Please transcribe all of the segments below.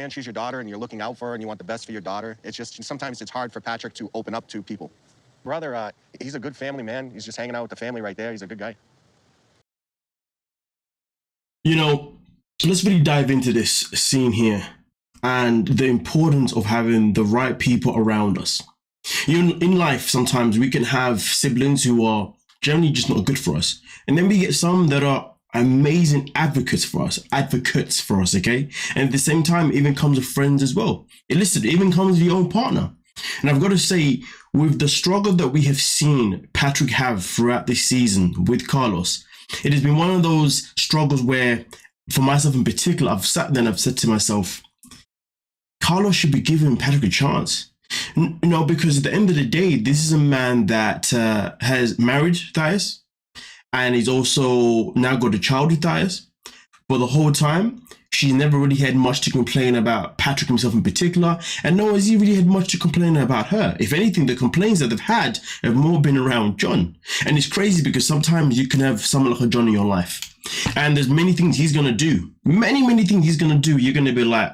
and she's your daughter and you're looking out for her and you want the best for your daughter. It's just sometimes it's hard for Patrick to open up to people. Brother, he's a good family man. He's just hanging out with the family right there. He's a good guy. You know, let's really dive into this scene here and the importance of having the right people around us. You know, in life, sometimes we can have siblings who are generally just not good for us. And then we get some that are amazing advocates for us, okay? And at the same time, it even comes with friends as well. Listen, it even comes with your own partner. And I've got to say, with the struggle that we have seen Patrick have throughout this season with Carlos, it has been one of those struggles where, for myself in particular, I've sat there and I've said to myself, Carlos should be giving Patrick a chance. You know, because at the end of the day, this is a man that has married Thais, and he's also now got a child with Thais. But the whole time, she's never really had much to complain about Patrick himself in particular, and nor has he really had much to complain about her. If anything, the complaints that they've had have more been around John. And it's crazy because sometimes you can have someone like a John in your life, and there's many things he's going to do. Many things he's going to do. You're going to be like,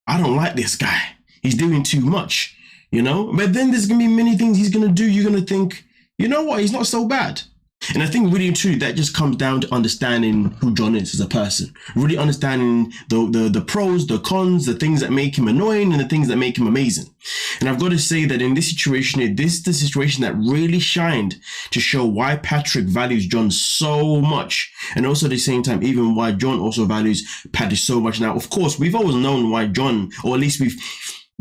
I don't like this guy. He's doing too much, you know? But then there's going to be many things he's going to do. You're going to think, you know what? He's not so bad. And I think really and truly, that just comes down to understanding who John is as a person. Really understanding the pros, the cons, the things that make him annoying and the things that make him amazing. And I've got to say that in this situation, this is the situation that really shined to show why Patrick values John so much. And also at the same time, even why John also values Patrick so much. Now, of course, we've always known why John, or at least we've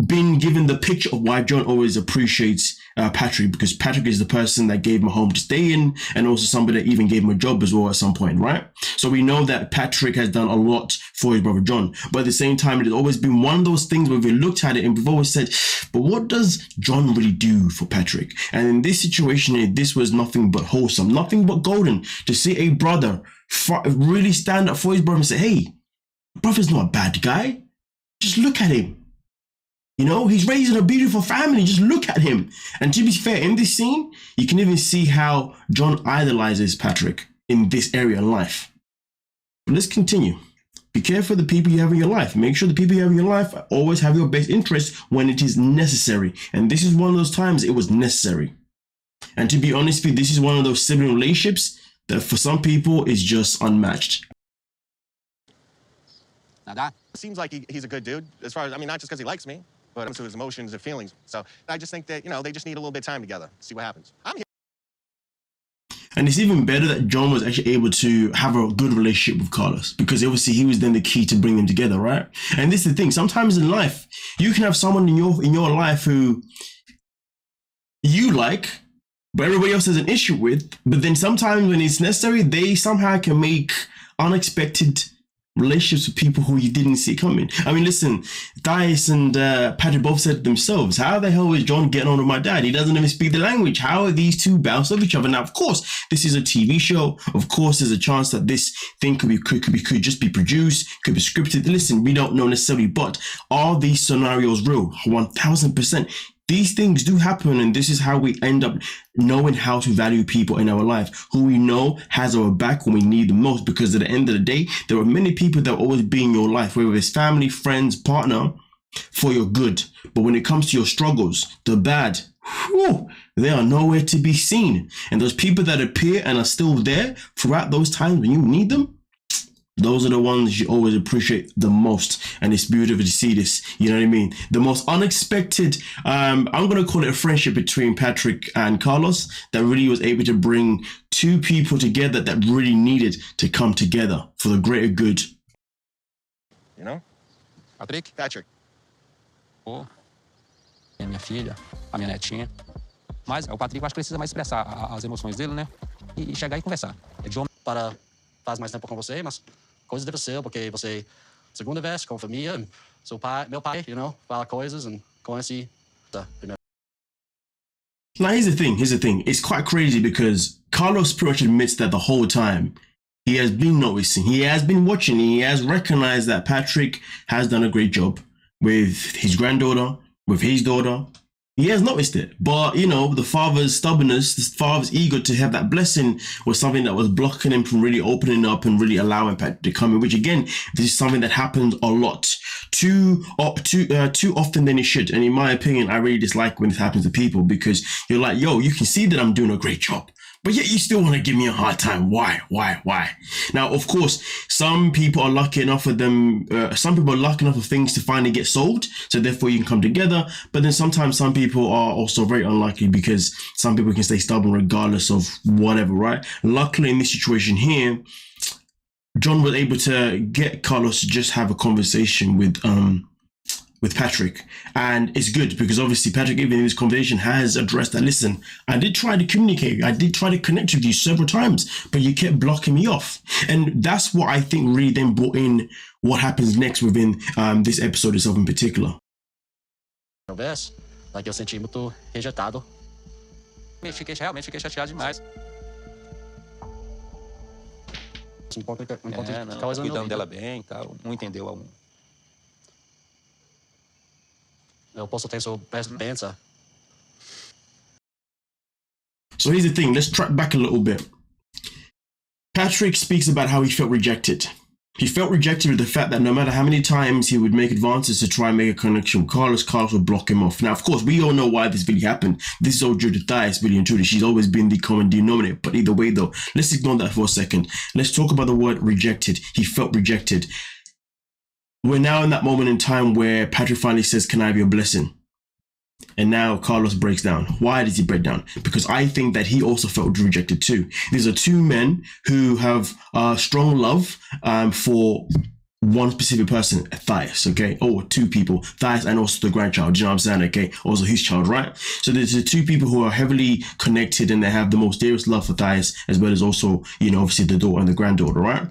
been given the picture of why John always appreciates Patrick, because Patrick is the person that gave him a home to stay in, and also somebody that even gave him a job as well at some point, right? So we know that Patrick has done a lot for his brother John, but at the same time, it has always been one of those things where we looked at it and we've always said, but what does John really do for Patrick? And in this situation, this was nothing but wholesome, nothing but golden, to see a brother really stand up for his brother and say, hey, brother's not a bad guy. Just look at him. You know, he's raising a beautiful family. Just look at him. And to be fair, in this scene, you can even see how John idolizes Patrick in this area in life. But let's continue. Be careful of the people you have in your life. Make sure the people you have in your life always have your best interest when it is necessary. And this is one of those times it was necessary. And to be honest with you, this is one of those sibling relationships that for some people is just unmatched. It seems like he's a good dude, as far as, I mean, not just because he likes me, but also his emotions and feelings. So I just think that, you know, they just need a little bit of time together. See what happens. I'm here. And it's even better that John was actually able to have a good relationship with Carlos, because obviously he was then the key to bring them together, right? And this is the thing. Sometimes in life, you can have someone in your life who you like, but everybody else has an issue with. But then sometimes when it's necessary, they somehow can make unexpected relationships with people who you didn't see coming. I mean, listen, Thais and Patrick both said themselves, how the hell is John getting on with my dad? He doesn't even speak the language. How are these two bounce off each other? Now, of course, this is a TV show. Of course, there's a chance that this thing could just be produced, could be scripted. Listen, we don't know necessarily, but are these scenarios real? 1000%. These things do happen, and this is how we end up knowing how to value people in our life, who we know has our back when we need them most, because at the end of the day, there are many people that will always be in your life, whether it's family, friends, partner, for your good. But when it comes to your struggles, the bad, they are nowhere to be seen. And those people that appear and are still there throughout those times when you need them, those are the ones you always appreciate the most. And it's beautiful to see this, you know what I mean? The most unexpected, I'm going to call it a friendship between Patrick and Carlos that really was able to bring two people together that really needed to come together for the greater good. You know? Patrick. Oh, a minha filha, a minha netinha. Mas o Patrick, eu acho que precisa mais expressar as emoções dele, né? E chegar e conversar. John, para faz mais tempo com você, mas coisas devem ser, porque você, segunda vez, com a família, seu pai, meu pai, you know, fala coisas, e com esse, primeiro. Now, here's the thing. It's quite crazy because Carlos pretty much admits that the whole time he has been noticing, he has been watching, he has recognized that Patrick has done a great job with his granddaughter, with his daughter. He has noticed it, but you know, the father's stubbornness, the father's ego to have that blessing was something that was blocking him from really opening up and really allowing Patrick to come in, which again, this is something that happens a lot too often than it should. And in my opinion, I really dislike when this happens to people, because you're like, yo, you can see that I'm doing a great job, but yet you still want to give me a hard time. Why? Now, of course, some people are lucky enough of things to finally get sold, so therefore you can come together. But then sometimes some people are also very unlucky, because some people can stay stubborn regardless of whatever, right? Luckily in this situation here, John was able to get Carlos to just have a conversation with Patrick, and it's good because obviously Patrick, even in this conversation, has addressed that. Listen, I did try to communicate, I did try to connect with you several times, but you kept blocking me off. And that's what I think really then brought in what happens next within this episode itself in particular. Like eu senti muito rejeitado. Realmente fiquei chateado demais. Cuidando dela bem e tal, não entendeu a um. Eu posso ter sua pensa. So here's the thing, let's track back a little bit. Patrick speaks about how he felt rejected. He felt rejected with the fact that no matter how many times he would make advances to try and make a connection with Carlos would block him off. Now, of course, we all know why this really happened. This is all due to Thais, really and truly. She's always been the common denominator. But either way, though, let's ignore that for a second. Let's talk about the word rejected. He felt rejected. We're now in that moment in time where Patrick finally says, "Can I be a blessing?" And now Carlos breaks down. Why does he break down? Because I think that he also felt rejected too. These are two men who have strong love for one specific person, Thais, okay? Or two people, Thais and also the grandchild, you know what I'm saying, okay? Also his child, right? So there's the two people who are heavily connected, and they have the most dearest love for Thais, as well as also, obviously the daughter and the granddaughter, right?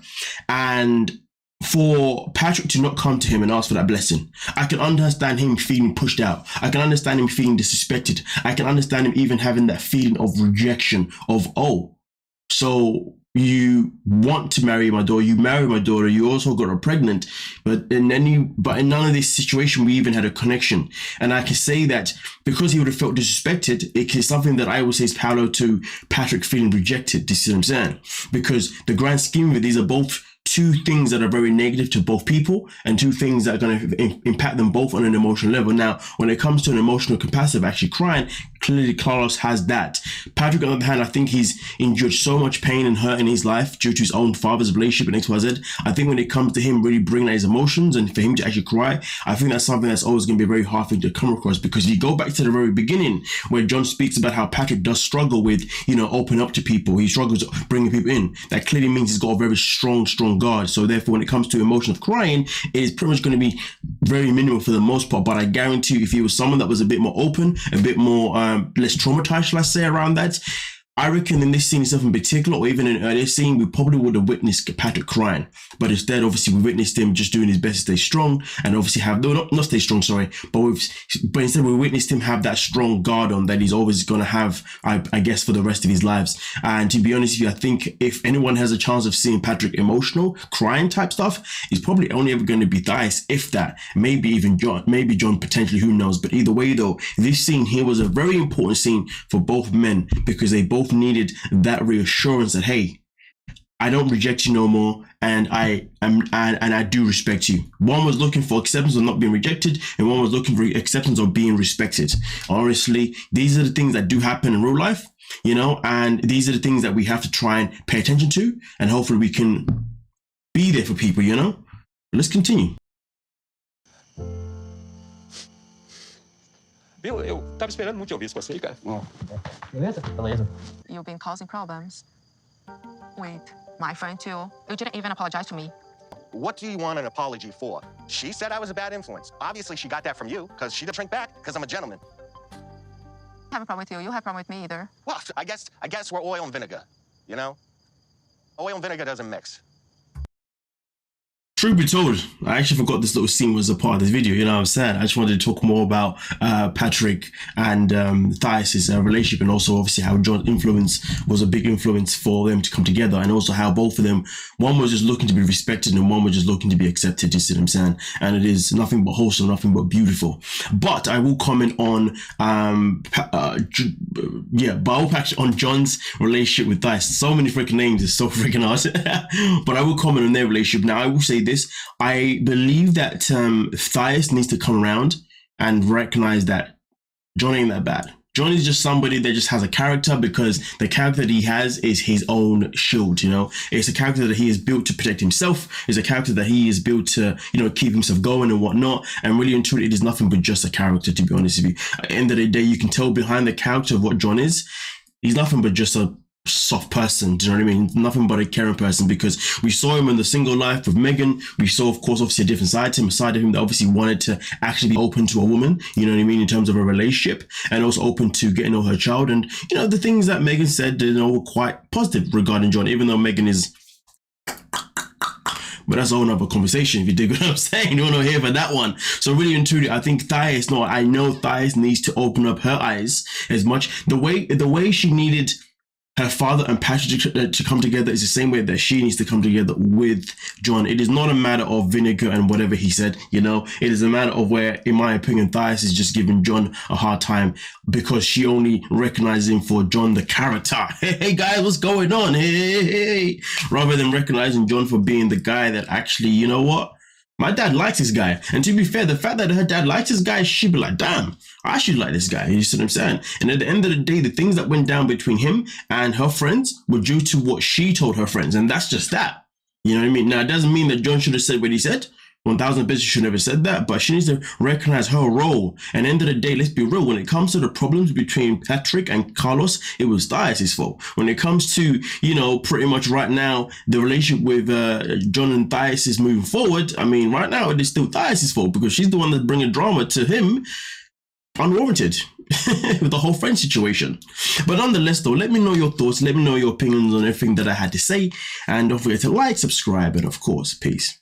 And for Patrick to not come to him and ask for that blessing, I can understand him feeling pushed out. I can understand him feeling disrespected. I can understand him even having that feeling of rejection of, oh, so you want to marry my daughter, you marry my daughter, you also got her pregnant, but in none of this situation we even had a connection. And I can say that because he would have felt disrespected, it is something that I would say is parallel to Patrick feeling rejected. Do you see what I'm saying? Because the grand scheme of it, these are both two things that are very negative to both people, and two things that are going to impact them both on an emotional level. Now, when it comes to an emotional capacity of actually crying, clearly Carlos has that. Patrick, on the other hand, I think he's endured so much pain and hurt in his life due to his own father's relationship and XYZ. I think when it comes to him really bringing out his emotions and for him to actually cry, I think that's something that's always going to be very hard for him to come across, because if you go back to the very beginning where John speaks about how Patrick does struggle with, open up to people, he struggles bringing people in, that clearly means he's got a very strong guard. So therefore, when it comes to emotion of crying, it is pretty much going to be very minimal for the most part. But I guarantee you, if he was someone that was a bit more open, a bit more less traumatized, shall I say, around that, I reckon in this scene itself in particular, or even in an earlier scene, we probably would have witnessed Patrick crying. But instead, obviously, we witnessed him just doing his best to stay strong, and obviously not stay strong, sorry, but instead we witnessed him have that strong guard on that he's always going to have, I guess, for the rest of his lives. And to be honest with you, I think if anyone has a chance of seeing Patrick emotional, crying type stuff, it's probably only ever going to be Thais, if that. Maybe even John, potentially, who knows. But either way, though, this scene here was a very important scene for both men, because they both needed that reassurance that, hey, I don't reject you no more, and I do respect you. One was looking for acceptance of not being rejected, and one was looking for acceptance of being respected. Honestly, these are the things that do happen in real life, and these are the things that we have to try and pay attention to, and hopefully we can be there for people, Let's continue. Viu? Eu tava esperando muito ouvir isso com você, cara. Beleza? Beleza. You've been causing problems with my friend too. You didn't even apologize to me. What do you want an apology for? She said I was a bad influence. Obviously, she got that from you, because she didn't drink back, because I'm a gentleman. I have a problem with you. You have a problem with me either. Well, I guess we're oil and vinegar, Oil and vinegar doesn't mix. Truth be told, I actually forgot this little scene was a part of this video, you know what I'm saying? I just wanted to talk more about Patrick and Thais' relationship, and also obviously how John's influence was a big influence for them to come together, and also how both of them, one was just looking to be respected and one was just looking to be accepted, you see what I'm saying? And it is nothing but wholesome, nothing but beautiful. But I will comment on, on John's relationship with Thais. So many freaking names, it's so freaking hard. But I will comment on their relationship. Now, I will say this. this. I believe that Thias needs to come around and recognize that John ain't that bad. John is just somebody that just has a character, because the character that he has is his own shield, you know. It's a character that he is built to protect himself. It's a character that he is built to, you know, keep himself going and whatnot. And really and truly, it is nothing but just a character, to be honest with you. At the end of the day, you can tell behind the character of what John is, he's nothing but just a soft person. Do you know what I mean? Nothing but a caring person, because we saw him in the single life with Megan. We saw, of course, obviously a different side to him, a side of him that obviously wanted to actually be open to a woman, you know what I mean, in terms of a relationship, and also open to getting to know her child. And, you know, the things that Megan said, you know, were quite positive regarding John, even though Megan is, but that's a whole nother conversation, if you dig what I'm saying. You don't know here for that one. So really and truly, I think I know Thias needs to open up her eyes as much. The way she needed her father and Patrick to come together is the same way that she needs to come together with John. It is not a matter of vinegar and whatever he said, you know. It is a matter of where, in my opinion, Thias is just giving John a hard time because she only recognizes him for John the character. Hey guys, what's going on? Hey. Rather than recognizing John for being the guy that actually, you know what? My dad likes this guy. And to be fair, the fact that her dad likes this guy, she'd be like, damn, I should like this guy. You see what I'm saying? And at the end of the day, the things that went down between him and her friends were due to what she told her friends. And that's just that. You know what I mean? Now, it doesn't mean that John should have said what he said. 1,000 bitches should never said that, but she needs to recognize her role. And at the end of the day, let's be real. When it comes to the problems between Patrick and Carlos, it was Thias' fault. When it comes to, you know, pretty much right now, the relationship with John and Thias is moving forward. I mean, right now, it is still Thias' fault because she's the one that's bringing drama to him unwarranted with the whole friend situation. But nonetheless, though, let me know your thoughts. Let me know your opinions on everything that I had to say. And don't forget to like, subscribe, and of course, peace.